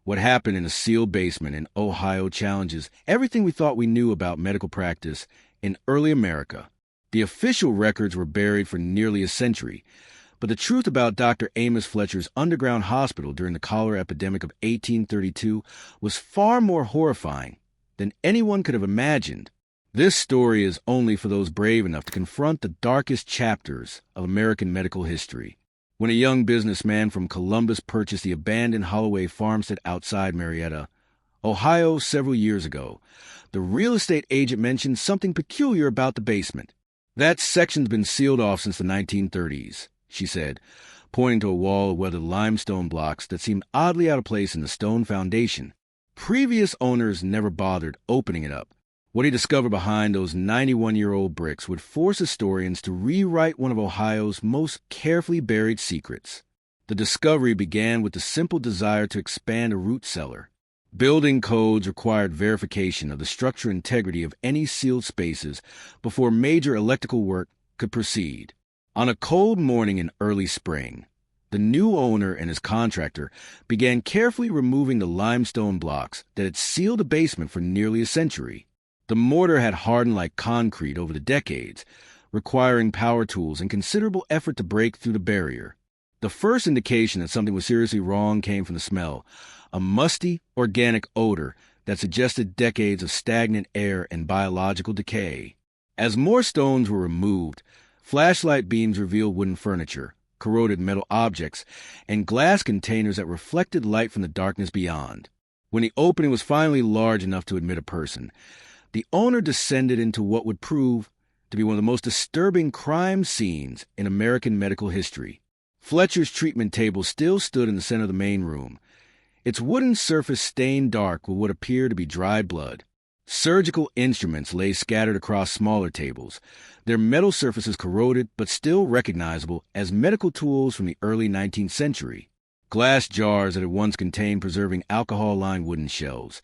What happened in a sealed basement in Ohio challenges everything we thought we knew about medical practice in early America. The official records were buried for nearly a century, but the truth about Dr. Amos Fletcher's underground hospital during the cholera epidemic of 1832 was far more horrifying than anyone could have imagined. This story is only for those brave enough to confront the darkest chapters of American medical history. When a young businessman from Columbus purchased the abandoned Holloway farmstead outside Marietta, Ohio, several years ago, the real estate agent mentioned something peculiar about the basement. "That section's been sealed off since the 1930s, she said, pointing to a wall of weathered limestone blocks that seemed oddly out of place in the stone foundation. Previous owners never bothered opening it up. What he discovered behind those 91-year-old bricks would force historians to rewrite one of Ohio's most carefully buried secrets. The discovery began with the simple desire to expand a root cellar. Building codes required verification of the structural integrity of any sealed spaces before major electrical work could proceed. On a cold morning in early spring, the new owner and his contractor began carefully removing the limestone blocks that had sealed the basement for nearly a century. The mortar had hardened like concrete over the decades, requiring power tools and considerable effort to break through the barrier. The first indication that something was seriously wrong came from the smell, a musty, organic odor that suggested decades of stagnant air and biological decay. As more stones were removed, flashlight beams revealed wooden furniture, corroded metal objects, and glass containers that reflected light from the darkness beyond. When the opening was finally large enough to admit a person, the owner descended into what would prove to be one of the most disturbing crime scenes in American medical history. Fletcher's treatment table still stood in the center of the main room, its wooden surface stained dark with what appeared to be dried blood. Surgical instruments lay scattered across smaller tables, their metal surfaces corroded but still recognizable as medical tools from the early 19th century. Glass jars that had once contained preserving alcohol-lined wooden shelves,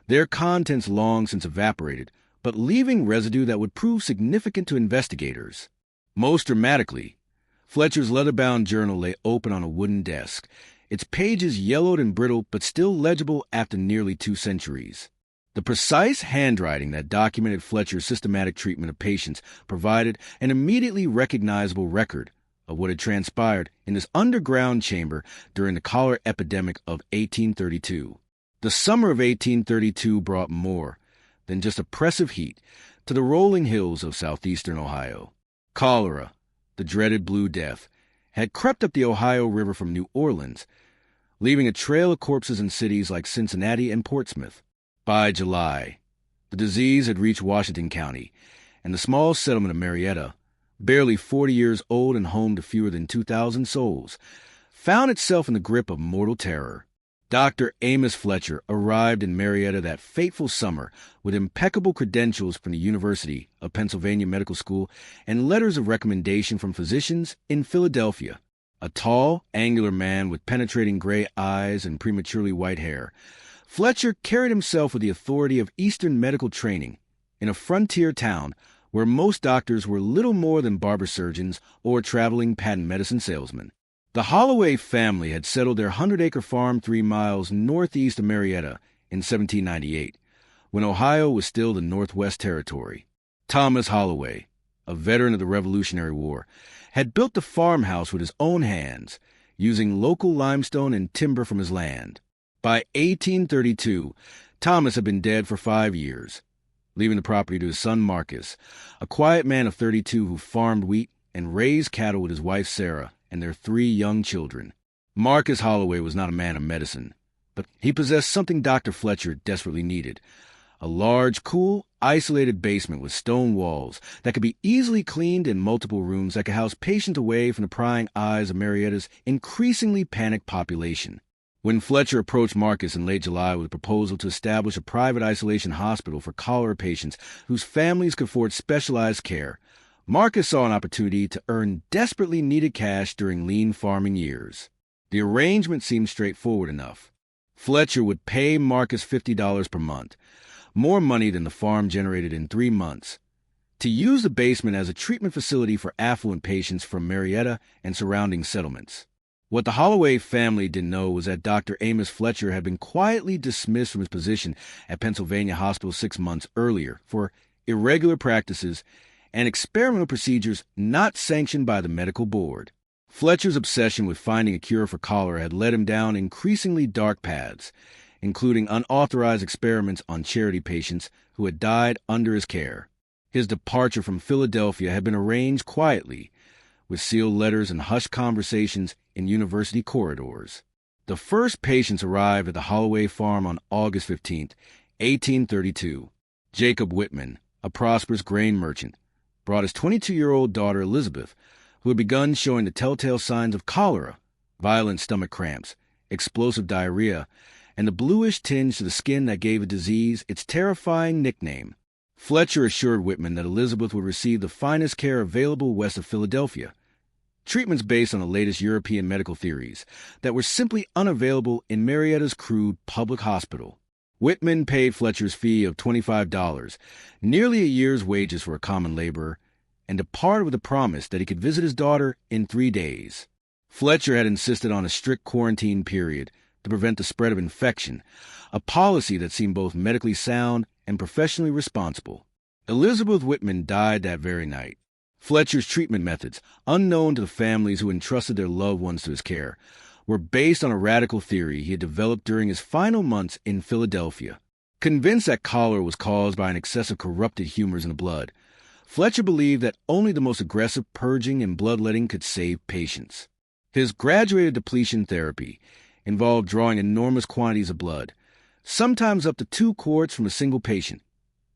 their contents long since evaporated, but leaving residue that would prove significant to investigators. Most dramatically, Fletcher's leather-bound journal lay open on a wooden desk, its pages yellowed and brittle but still legible after nearly 2 centuries. The precise handwriting that documented Fletcher's systematic treatment of patients provided an immediately recognizable record of what had transpired in this underground chamber during the cholera epidemic of 1832. The summer of 1832 brought more than just oppressive heat to the rolling hills of southeastern Ohio. Cholera, the dreaded Blue Death, had crept up the Ohio River from New Orleans, leaving a trail of corpses in cities like Cincinnati and Portsmouth. By July, the disease had reached Washington County, and the small settlement of Marietta, barely 40 years old and home to fewer than 2,000 souls, found itself in the grip of mortal terror. Dr. Amos Fletcher arrived in Marietta that fateful summer with impeccable credentials from the University of Pennsylvania Medical School and letters of recommendation from physicians in Philadelphia. A tall, angular man with penetrating gray eyes and prematurely white hair, Fletcher carried himself with the authority of Eastern medical training in a frontier town where most doctors were little more than barber surgeons or traveling patent medicine salesmen. The Holloway family had settled their 100-acre farm 3 miles northeast of Marietta in 1798, when Ohio was still the Northwest Territory. Thomas Holloway, a veteran of the Revolutionary War, had built the farmhouse with his own hands, using local limestone and timber from his land. By 1832, Thomas had been dead for 5 years, leaving the property to his son Marcus, a quiet man of 32 who farmed wheat and raised cattle with his wife Sarah and their 3 young children. Marcus Holloway was not a man of medicine, but he possessed something Dr. Fletcher desperately needed: a large, cool, isolated basement with stone walls that could be easily cleaned and multiple rooms that could house patients away from the prying eyes of Marietta's increasingly panicked population. When Fletcher approached Marcus in late July with a proposal to establish a private isolation hospital for cholera patients whose families could afford specialized care, Marcus saw an opportunity to earn desperately needed cash during lean farming years. The arrangement seemed straightforward enough. Fletcher would pay Marcus $50 per month, more money than the farm generated in 3 months, to use the basement as a treatment facility for affluent patients from Marietta and surrounding settlements. What the Holloway family didn't know was that Dr. Amos Fletcher had been quietly dismissed from his position at Pennsylvania Hospital 6 months earlier for irregular practices and experimental procedures not sanctioned by the medical board. Fletcher's obsession with finding a cure for cholera had led him down increasingly dark paths, including unauthorized experiments on charity patients who had died under his care. His departure from Philadelphia had been arranged quietly, with sealed letters and hushed conversations in university corridors. The first patients arrived at the Holloway farm on August 15, 1832. Jacob Whitman, a prosperous grain merchant, brought his 22-year-old daughter Elizabeth, who had begun showing the telltale signs of cholera, violent stomach cramps, explosive diarrhea, and the bluish tinge to the skin that gave the disease its terrifying nickname. Fletcher assured Whitman that Elizabeth would receive the finest care available west of Philadelphia, treatments based on the latest European medical theories that were simply unavailable in Marietta's crude public hospital. Whitman paid Fletcher's fee of $25, nearly a year's wages for a common laborer, and departed with a promise that he could visit his daughter in 3 days. Fletcher had insisted on a strict quarantine period to prevent the spread of infection, a policy that seemed both medically sound and professionally responsible. Elizabeth Whitman died that very night. Fletcher's treatment methods, unknown to the families who entrusted their loved ones to his care, were based on a radical theory he had developed during his final months in Philadelphia. Convinced that cholera was caused by an excess of corrupted humors in the blood, Fletcher believed that only the most aggressive purging and bloodletting could save patients. His graduated depletion therapy involved drawing enormous quantities of blood, sometimes up to 2 quarts from a single patient,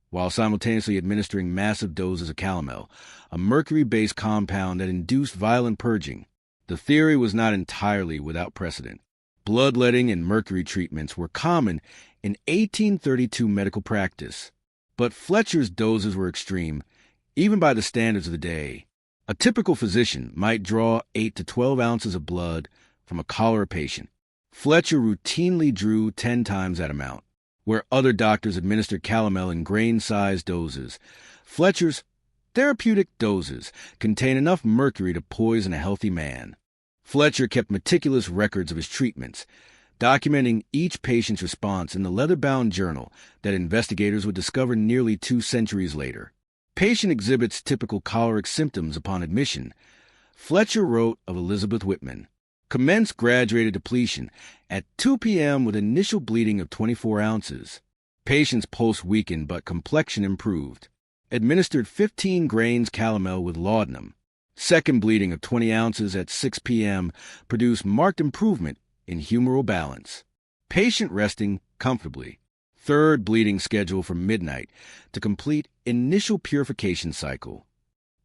while simultaneously administering massive doses of calomel, a mercury-based compound that induced violent purging. The theory was not entirely without precedent. Bloodletting and mercury treatments were common in 1832 medical practice, but Fletcher's doses were extreme, even by the standards of the day. A typical physician might draw 8 to 12 ounces of blood from a cholera patient. Fletcher routinely drew 10 times that amount. Where other doctors administered calomel in grain-sized doses, Fletcher's therapeutic doses contained enough mercury to poison a healthy man. Fletcher kept meticulous records of his treatments, documenting each patient's response in the leather-bound journal that investigators would discover nearly 2 centuries later. Patient exhibits typical choleric symptoms upon admission. Fletcher wrote of Elizabeth Whitman, commenced graduated depletion at 2 p.m. with initial bleeding of 24 ounces. Patient's pulse weakened but complexion improved. Administered 15 grains calomel with laudanum. Second bleeding of 20 ounces at 6 p.m. produced marked improvement in humoral balance. Patient resting comfortably. Third bleeding scheduled for midnight to complete initial purification cycle.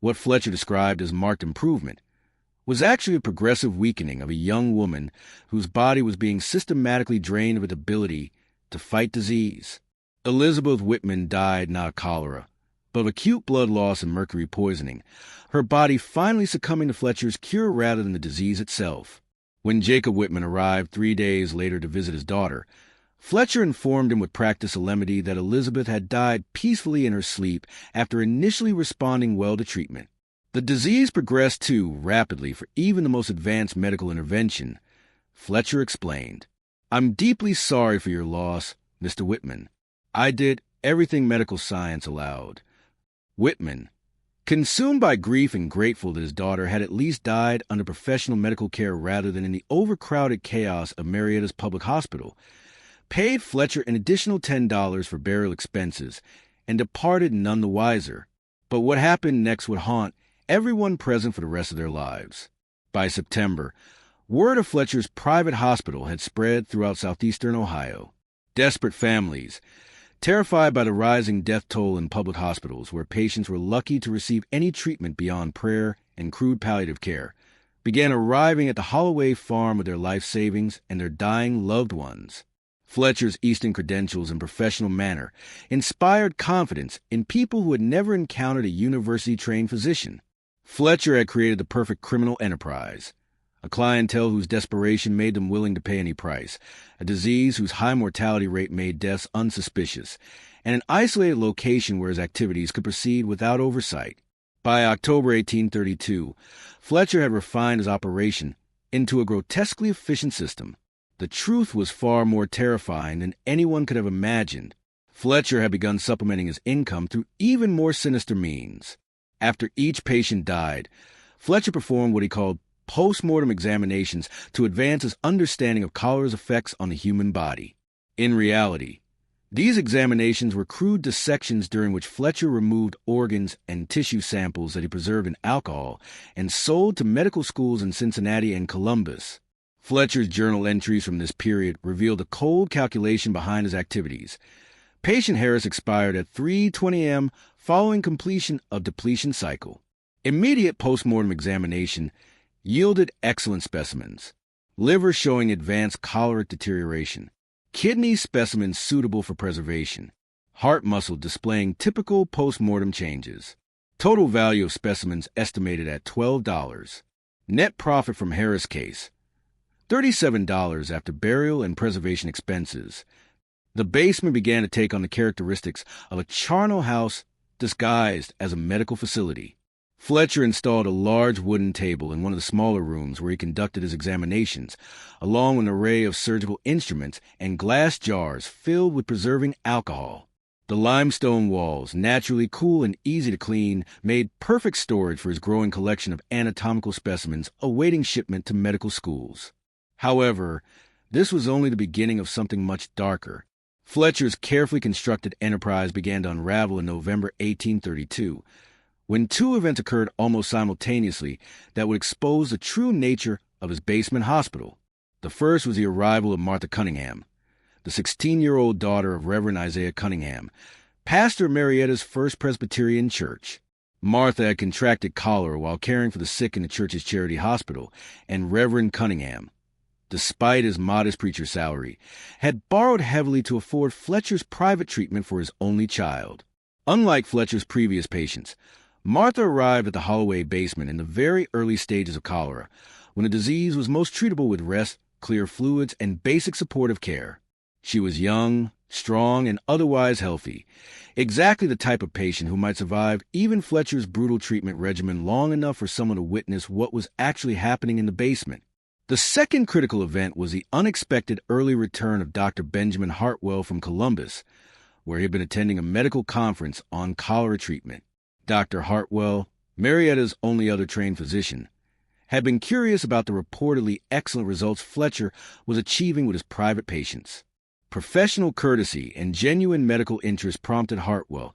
What Fletcher described as marked improvement was actually a progressive weakening of a young woman whose body was being systematically drained of its ability to fight disease. Elizabeth Whitman died not of cholera, but of acute blood loss and mercury poisoning, her body finally succumbing to Fletcher's cure rather than the disease itself. When Jacob Whitman arrived 3 days later to visit his daughter, Fletcher informed him with practiced solemnity that Elizabeth had died peacefully in her sleep after initially responding well to treatment. The disease progressed too rapidly for even the most advanced medical intervention. Fletcher explained, "I'm deeply sorry for your loss, Mr. Whitman. I did everything medical science allowed." Whitman, consumed by grief and grateful that his daughter had at least died under professional medical care rather than in the overcrowded chaos of Marietta's public hospital, paid Fletcher an additional $10 for burial expenses and departed none the wiser. But what happened next would haunt everyone present for the rest of their lives. By September, word of Fletcher's private hospital had spread throughout southeastern Ohio. Desperate families, terrified by the rising death toll in public hospitals where patients were lucky to receive any treatment beyond prayer and crude palliative care, began arriving at the Holloway farm with their life savings and their dying loved ones. Fletcher's Eastern credentials and professional manner inspired confidence in people who had never encountered a university-trained physician. Fletcher had created the perfect criminal enterprise, a clientele whose desperation made them willing to pay any price, a disease whose high mortality rate made deaths unsuspicious, and an isolated location where his activities could proceed without oversight. By October 1832, Fletcher had refined his operation into a grotesquely efficient system. The truth was far more terrifying than anyone could have imagined. Fletcher had begun supplementing his income through even more sinister means. After each patient died, Fletcher performed what he called post-mortem examinations to advance his understanding of cholera's effects on the human body. In reality, these examinations were crude dissections during which Fletcher removed organs and tissue samples that he preserved in alcohol and sold to medical schools in Cincinnati and Columbus. Fletcher's journal entries from this period revealed a cold calculation behind his activities. Patient Harris expired at 3:20 a.m. following completion of depletion cycle. Immediate post-mortem examination yielded excellent specimens. Liver showing advanced choleric deterioration. Kidney specimens suitable for preservation. Heart muscle displaying typical post-mortem changes. Total value of specimens estimated at $12. Net profit from Harris case, $37 after burial and preservation expenses. The basement began to take on the characteristics of a charnel house disguised as a medical facility. Fletcher installed a large wooden table in one of the smaller rooms where he conducted his examinations, along with an array of surgical instruments and glass jars filled with preserving alcohol. The limestone walls, naturally cool and easy to clean, made perfect storage for his growing collection of anatomical specimens awaiting shipment to medical schools. However, this was only the beginning of something much darker. Fletcher's carefully constructed enterprise began to unravel in November 1832, when two events occurred almost simultaneously that would expose the true nature of his basement hospital. The first was the arrival of Martha Cunningham, the 16-year-old daughter of Reverend Isaiah Cunningham, pastor of Marietta's First Presbyterian Church. Martha had contracted cholera while caring for the sick in the church's charity hospital, and Reverend Cunningham, despite his modest preacher salary, had borrowed heavily to afford Fletcher's private treatment for his only child. Unlike Fletcher's previous patients, Martha arrived at the Holloway basement in the very early stages of cholera, when the disease was most treatable with rest, clear fluids, and basic supportive care. She was young, strong, and otherwise healthy, exactly the type of patient who might survive even Fletcher's brutal treatment regimen long enough for someone to witness what was actually happening in the basement. The second critical event was the unexpected early return of Dr. Benjamin Hartwell from Columbus, where he had been attending a medical conference on cholera treatment. Dr. Hartwell, Marietta's only other trained physician, had been curious about the reportedly excellent results Fletcher was achieving with his private patients. Professional courtesy and genuine medical interest prompted Hartwell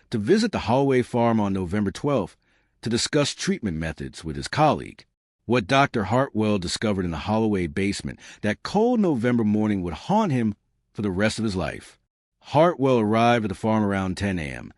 to visit the Holloway farm on November 12th to discuss treatment methods with his colleague. What Dr. Hartwell discovered in the Holloway basement that cold November morning would haunt him for the rest of his life. Hartwell arrived at the farm around 10 a.m.,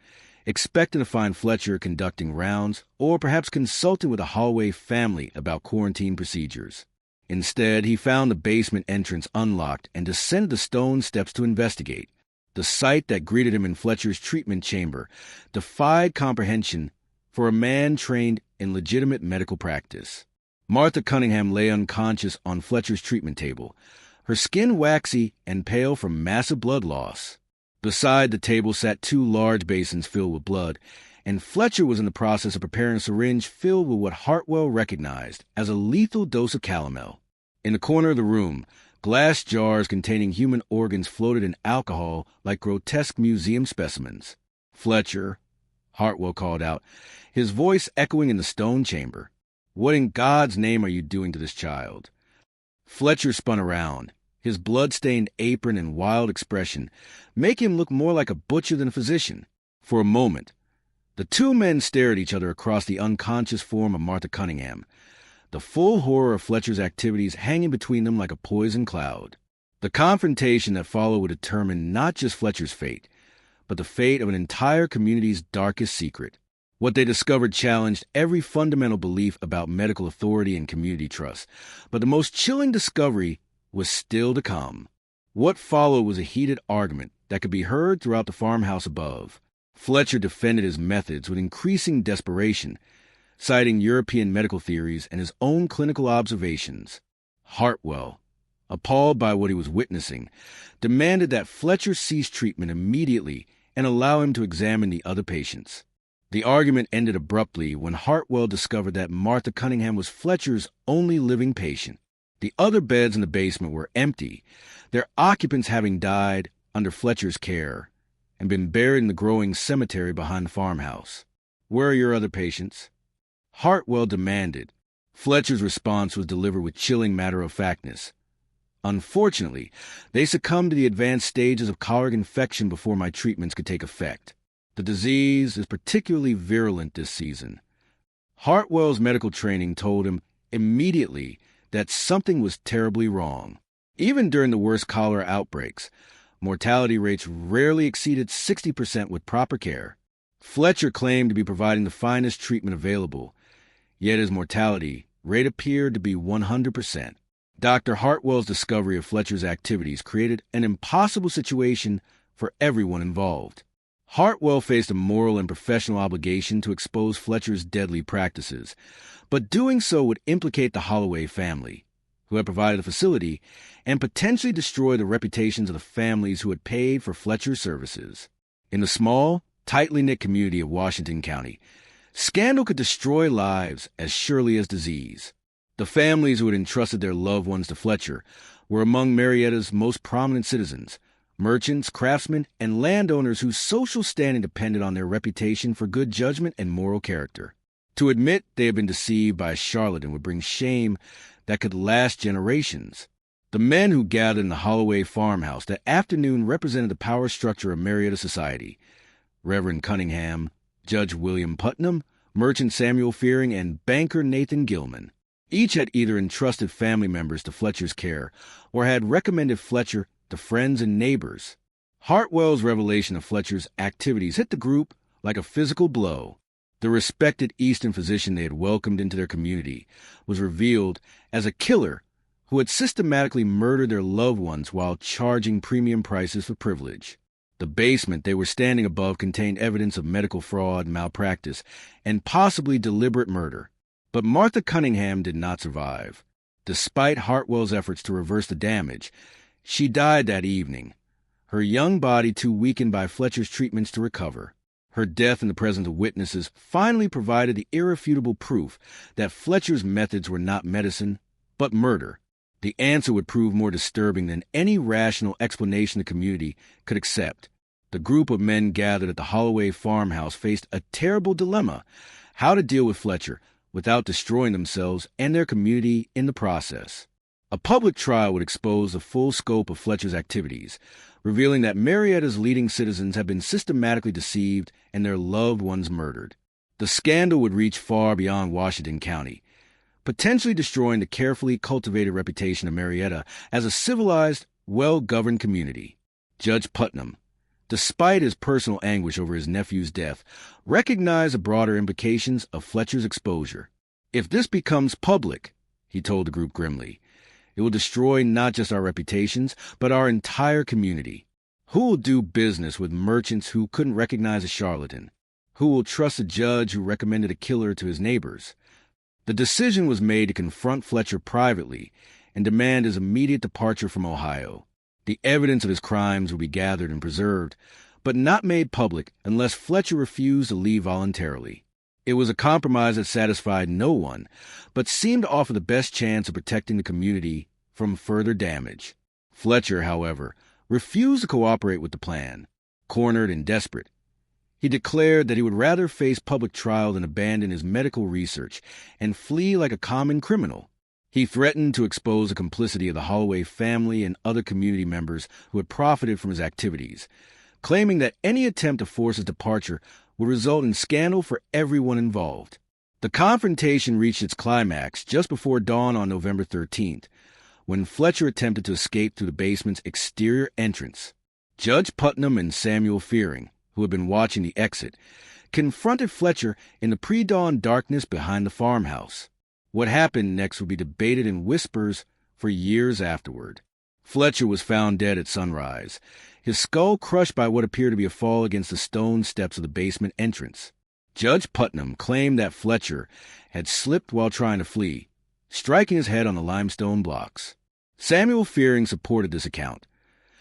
expecting to find Fletcher conducting rounds or perhaps consulting with the Holloway family about quarantine procedures. Instead, he found the basement entrance unlocked and descended the stone steps to investigate. The sight that greeted him in Fletcher's treatment chamber defied comprehension for a man trained in legitimate medical practice. Martha Cunningham lay unconscious on Fletcher's treatment table, her skin waxy and pale from massive blood loss. Beside the table sat two large basins filled with blood, and Fletcher was in the process of preparing a syringe filled with what Hartwell recognized as a lethal dose of calomel. In the corner of the room, glass jars containing human organs floated in alcohol like grotesque museum specimens. "Fletcher," Hartwell called out, his voice echoing in the stone chamber. "What in God's name are you doing to this child?" Fletcher spun around, his blood-stained apron and wild expression make him look more like a butcher than a physician. For a moment, the two men stared at each other across the unconscious form of Martha Cunningham, the full horror of Fletcher's activities hanging between them like a poison cloud. The confrontation that followed would determine not just Fletcher's fate, but the fate of an entire community's darkest secret. What they discovered challenged every fundamental belief about medical authority and community trust, but the most chilling discovery was still to come. What followed was a heated argument that could be heard throughout the farmhouse above. Fletcher defended his methods with increasing desperation, citing European medical theories and his own clinical observations. Hartwell, appalled by what he was witnessing, demanded that Fletcher cease treatment immediately and allow him to examine the other patients. The argument ended abruptly when Hartwell discovered that Martha Cunningham was Fletcher's only living patient. The other beds in the basement were empty, their occupants having died under Fletcher's care and been buried in the growing cemetery behind the farmhouse. "Where are your other patients?" Hartwell demanded. Fletcher's response was delivered with chilling matter-of-factness. "Unfortunately, they succumbed to the advanced stages of cholera infection before my treatments could take effect. The disease is particularly virulent this season." Hartwell's medical training told him immediately that something was terribly wrong. Even during the worst cholera outbreaks, mortality rates rarely exceeded 60% with proper care. Fletcher claimed to be providing the finest treatment available, yet his mortality rate appeared to be 100%. Dr. Hartwell's discovery of Fletcher's activities created an impossible situation for everyone involved. Hartwell faced a moral and professional obligation to expose Fletcher's deadly practices, but doing so would implicate the Holloway family, who had provided the facility, and potentially destroy the reputations of the families who had paid for Fletcher's services. In the small, tightly knit community of Washington County, scandal could destroy lives as surely as disease. The families who had entrusted their loved ones to Fletcher were among Marietta's most prominent citizens, merchants, craftsmen, and landowners whose social standing depended on their reputation for good judgment and moral character. To admit they had been deceived by a charlatan would bring shame that could last generations. The men who gathered in the Holloway farmhouse that afternoon represented the power structure of Marietta society: Reverend Cunningham, Judge William Putnam, Merchant Samuel Fearing, and banker Nathan Gilman. Each had either entrusted family members to Fletcher's care or had recommended Fletcher to friends and neighbors. Hartwell's revelation of Fletcher's activities hit the group like a physical blow. The respected Eastern physician they had welcomed into their community was revealed as a killer who had systematically murdered their loved ones while charging premium prices for privilege. The basement they were standing above contained evidence of medical fraud, malpractice, and possibly deliberate murder. But Martha Cunningham did not survive. Despite Hartwell's efforts to reverse the damage, she died that evening, her young body too weakened by Fletcher's treatments to recover. Her death in the presence of witnesses finally provided the irrefutable proof that Fletcher's methods were not medicine, but murder. The answer would prove more disturbing than any rational explanation the community could accept. The group of men gathered at the Holloway farmhouse faced a terrible dilemma: how to deal with Fletcher without destroying themselves and their community in the process. A public trial would expose the full scope of Fletcher's activities, revealing that Marietta's leading citizens had been systematically deceived and their loved ones murdered. The scandal would reach far beyond Washington County, potentially destroying the carefully cultivated reputation of Marietta as a civilized, well-governed community. Judge Putnam, despite his personal anguish over his nephew's death, recognized the broader implications of Fletcher's exposure. "If this becomes public," he told the group grimly, "it will destroy not just our reputations, but our entire community. Who will do business with merchants who couldn't recognize a charlatan? Who will trust a judge who recommended a killer to his neighbors?" The decision was made to confront Fletcher privately and demand his immediate departure from Ohio. The evidence of his crimes would be gathered and preserved, but not made public unless Fletcher refused to leave voluntarily. It was a compromise that satisfied no one, but seemed to offer the best chance of protecting the community from further damage. Fletcher, however, refused to cooperate with the plan. Cornered and desperate, he declared that he would rather face public trial than abandon his medical research and flee like a common criminal. He threatened to expose the complicity of the Holloway family and other community members who had profited from his activities, claiming that any attempt to force his departure would result in scandal for everyone involved. The confrontation reached its climax just before dawn on November 13th, when Fletcher attempted to escape through the basement's exterior entrance. Judge Putnam and Samuel Fearing, who had been watching the exit, confronted Fletcher in the pre-dawn darkness behind the farmhouse. What happened next would be debated in whispers for years afterward. Fletcher was found dead at sunrise, his skull crushed by what appeared to be a fall against the stone steps of the basement entrance. Judge Putnam claimed that Fletcher had slipped while trying to flee, striking his head on the limestone blocks. Samuel Fearing supported this account,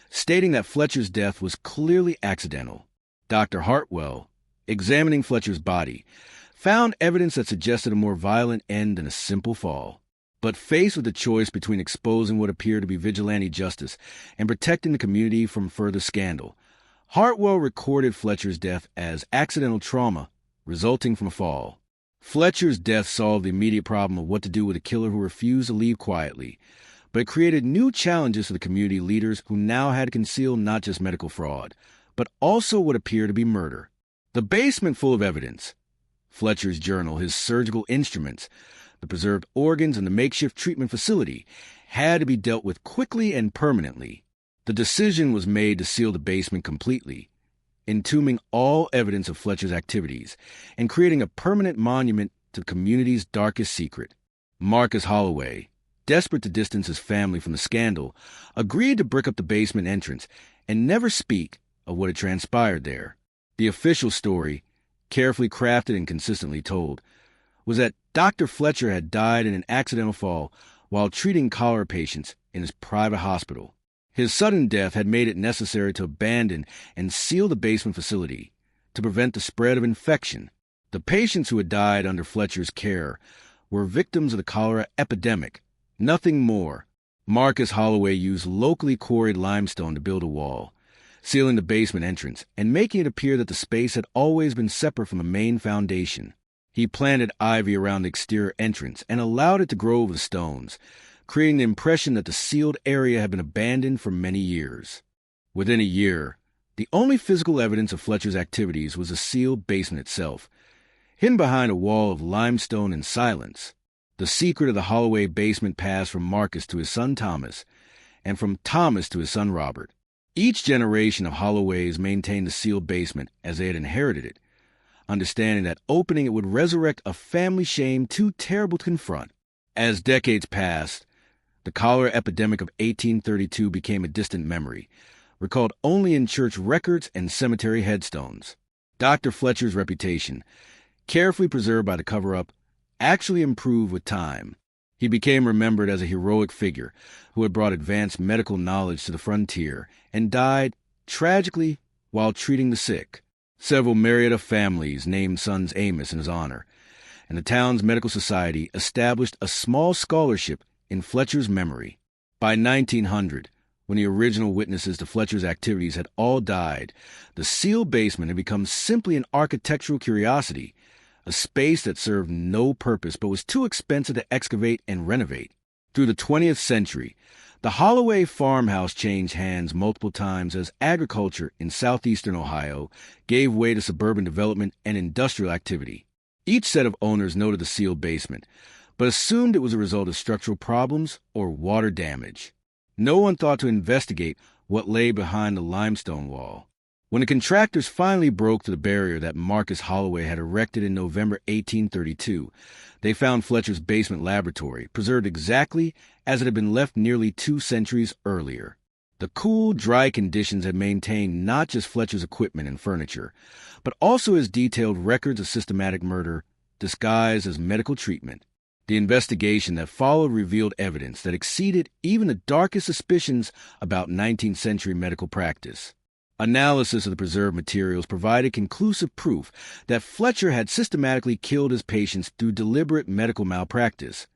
stating that Fletcher's death was clearly accidental. Dr. Hartwell, examining Fletcher's body, found evidence that suggested a more violent end than a simple fall. But faced with the choice between exposing what appeared to be vigilante justice and protecting the community from further scandal, Hartwell recorded Fletcher's death as accidental trauma resulting from a fall. Fletcher's death solved the immediate problem of what to do with a killer who refused to leave quietly, but it created new challenges for the community leaders who now had to conceal not just medical fraud, but also what appeared to be murder. The basement full of evidence, Fletcher's journal, his surgical instruments, the preserved organs, and the makeshift treatment facility, had to be dealt with quickly and permanently. The decision was made to seal the basement completely, entombing all evidence of Fletcher's activities and creating a permanent monument to the community's darkest secret. Marcus Holloway, desperate to distance his family from the scandal, agreed to brick up the basement entrance and never speak of what had transpired there. The official story, carefully crafted and consistently told, was that Dr. Fletcher had died in an accidental fall while treating cholera patients in his private hospital. His sudden death had made it necessary to abandon and seal the basement facility to prevent the spread of infection. The patients who had died under Fletcher's care were victims of the cholera epidemic, nothing more. Marcus Holloway used locally quarried limestone to build a wall, sealing the basement entrance and making it appear that the space had always been separate from the main foundation. He planted ivy around the exterior entrance and allowed it to grow over the stones, creating the impression that the sealed area had been abandoned for many years. Within a year, the only physical evidence of Fletcher's activities was the sealed basement itself, hidden behind a wall of limestone and silence. The secret of the Holloway basement passed from Marcus to his son Thomas, and from Thomas to his son Robert. Each generation of Holloways maintained the sealed basement as they had inherited it, understanding that opening it would resurrect a family shame too terrible to confront. As decades passed, the cholera epidemic of 1832 became a distant memory, recalled only in church records and cemetery headstones. Dr. Fletcher's reputation, carefully preserved by the cover-up, actually improved with time. He became remembered as a heroic figure who had brought advanced medical knowledge to the frontier and died, tragically, while treating the sick. Several Marietta families named sons Amos in his honor, and the town's medical society established a small scholarship in Fletcher's memory. By 1900, when the original witnesses to Fletcher's activities had all died, the sealed basement had become simply an architectural curiosity, a space that served no purpose but was too expensive to excavate and renovate. Through the 20th century, the Holloway Farmhouse changed hands multiple times as agriculture in southeastern Ohio gave way to suburban development and industrial activity. Each set of owners noted the sealed basement, but assumed it was a result of structural problems or water damage. No one thought to investigate what lay behind the limestone wall. When the contractors finally broke through the barrier that Marcus Holloway had erected in November 1832, they found Fletcher's basement laboratory preserved exactly as it had been left nearly 2 centuries earlier. The cool, dry conditions had maintained not just Fletcher's equipment and furniture, but also his detailed records of systematic murder disguised as medical treatment. The investigation that followed revealed evidence that exceeded even the darkest suspicions about 19th century medical practice. Analysis of the preserved materials provided conclusive proof that Fletcher had systematically killed his patients through deliberate medical malpractice,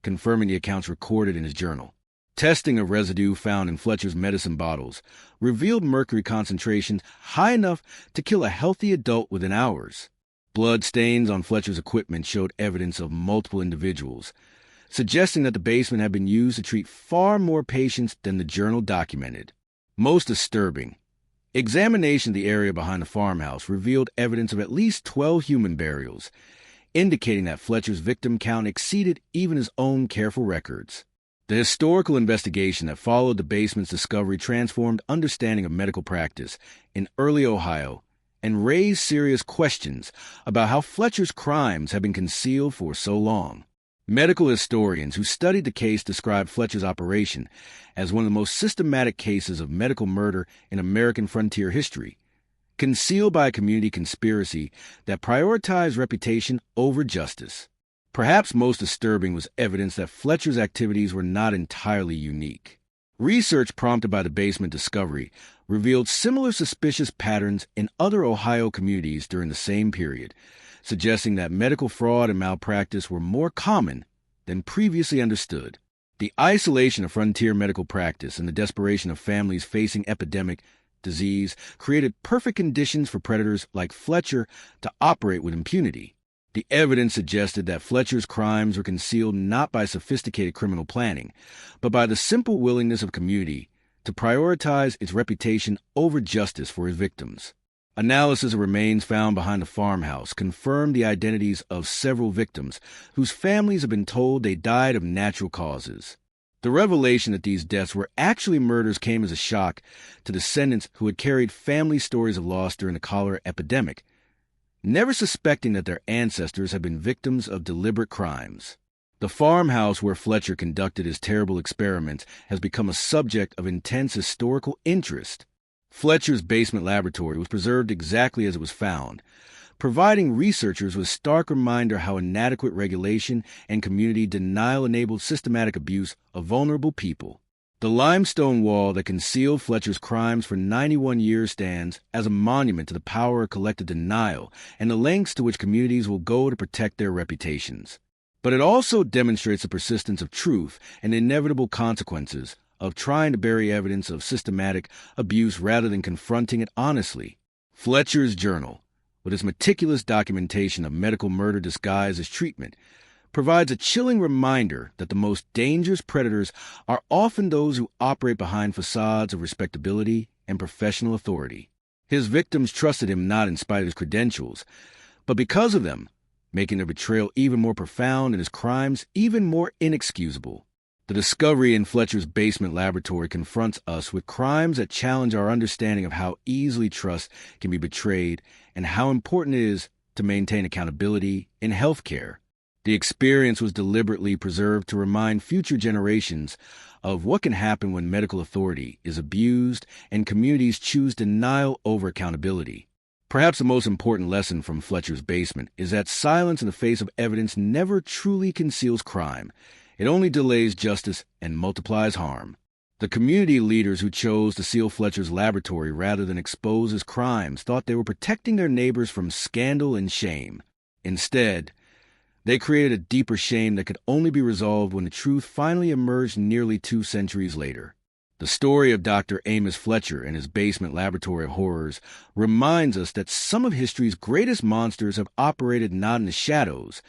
confirming the accounts recorded in his journal. Testing of residue found in Fletcher's medicine bottles revealed mercury concentrations high enough to kill a healthy adult within hours. Blood stains on Fletcher's equipment showed evidence of multiple individuals, suggesting that the basement had been used to treat far more patients than the journal documented. Most disturbing, examination of the area behind the farmhouse revealed evidence of at least 12 human burials, indicating that Fletcher's victim count exceeded even his own careful records. The historical investigation that followed the basement's discovery transformed understanding of medical practice in early Ohio and raised serious questions about how Fletcher's crimes had been concealed for so long. Medical historians who studied the case described Fletcher's operation as one of the most systematic cases of medical murder in American frontier history, concealed by a community conspiracy that prioritized reputation over justice. Perhaps most disturbing was evidence that Fletcher's activities were not entirely unique. Research prompted by the basement discovery revealed similar suspicious patterns in other Ohio communities during the same period, suggesting that medical fraud and malpractice were more common than previously understood. The isolation of frontier medical practice and the desperation of families facing epidemic disease created perfect conditions for predators like Fletcher to operate with impunity. The evidence suggested that Fletcher's crimes were concealed not by sophisticated criminal planning, but by the simple willingness of community to prioritize its reputation over justice for his victims. Analysis of remains found behind the farmhouse confirmed the identities of several victims whose families have been told they died of natural causes. The revelation that these deaths were actually murders came as a shock to descendants who had carried family stories of loss during the cholera epidemic, never suspecting that their ancestors had been victims of deliberate crimes. The farmhouse where Fletcher conducted his terrible experiments has become a subject of intense historical interest. Fletcher's basement laboratory was preserved exactly as it was found, providing researchers with a stark reminder how inadequate regulation and community denial enabled systematic abuse of vulnerable people. The limestone wall that concealed Fletcher's crimes for 91 years stands as a monument to the power of collective denial and the lengths to which communities will go to protect their reputations. But it also demonstrates the persistence of truth and the inevitable consequences of trying to bury evidence of systematic abuse rather than confronting it honestly. Fletcher's journal, with its meticulous documentation of medical murder disguised as treatment, provides a chilling reminder that the most dangerous predators are often those who operate behind facades of respectability and professional authority. His victims trusted him not in spite of his credentials, but because of them, making their betrayal even more profound and his crimes even more inexcusable. The discovery in Fletcher's basement laboratory confronts us with crimes that challenge our understanding of how easily trust can be betrayed and how important it is to maintain accountability in healthcare. The experience was deliberately preserved to remind future generations of what can happen when medical authority is abused and communities choose denial over accountability. Perhaps the most important lesson from Fletcher's basement is that silence in the face of evidence never truly conceals crime. It only delays justice and multiplies harm. The community leaders who chose to seal Fletcher's laboratory rather than expose his crimes thought they were protecting their neighbors from scandal and shame. Instead, they created a deeper shame that could only be resolved when the truth finally emerged nearly 2 centuries later. The story of Dr. Amos Fletcher and his basement laboratory of horrors reminds us that some of history's greatest monsters have operated not in the shadows,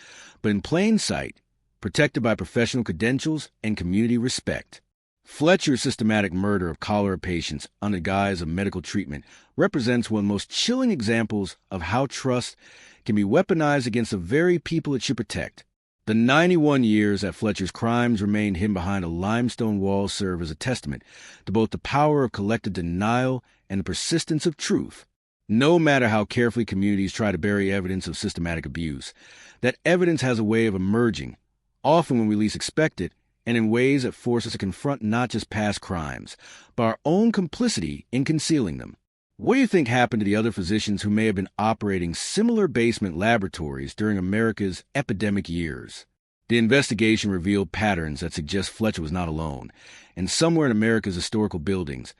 but in plain sight, protected by professional credentials and community respect. Fletcher's systematic murder of cholera patients under the guise of medical treatment represents one of the most chilling examples of how trust can be weaponized against the very people it should protect. The 91 years that Fletcher's crimes remained hidden behind a limestone wall serve as a testament to both the power of collective denial and the persistence of truth. No matter how carefully communities try to bury evidence of systematic abuse, that evidence has a way of emerging, often when we least expect it, and in ways that force us to confront not just past crimes, but our own complicity in concealing them. What do you think happened to the other physicians who may have been operating similar basement laboratories during America's epidemic years? The investigation revealed patterns that suggest Fletcher was not alone, and somewhere in America's historical buildings,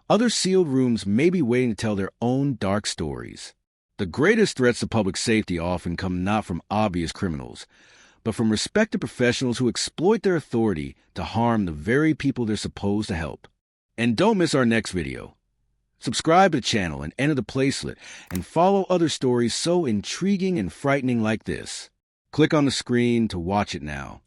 other sealed rooms may be waiting to tell their own dark stories. The greatest threats to public safety often come not from obvious criminals, but from respected professionals who exploit their authority to harm the very people they're supposed to help. And don't miss our next video. Subscribe to the channel and enter the placelet and follow other stories so intriguing and frightening like this. Click on the screen to watch it now.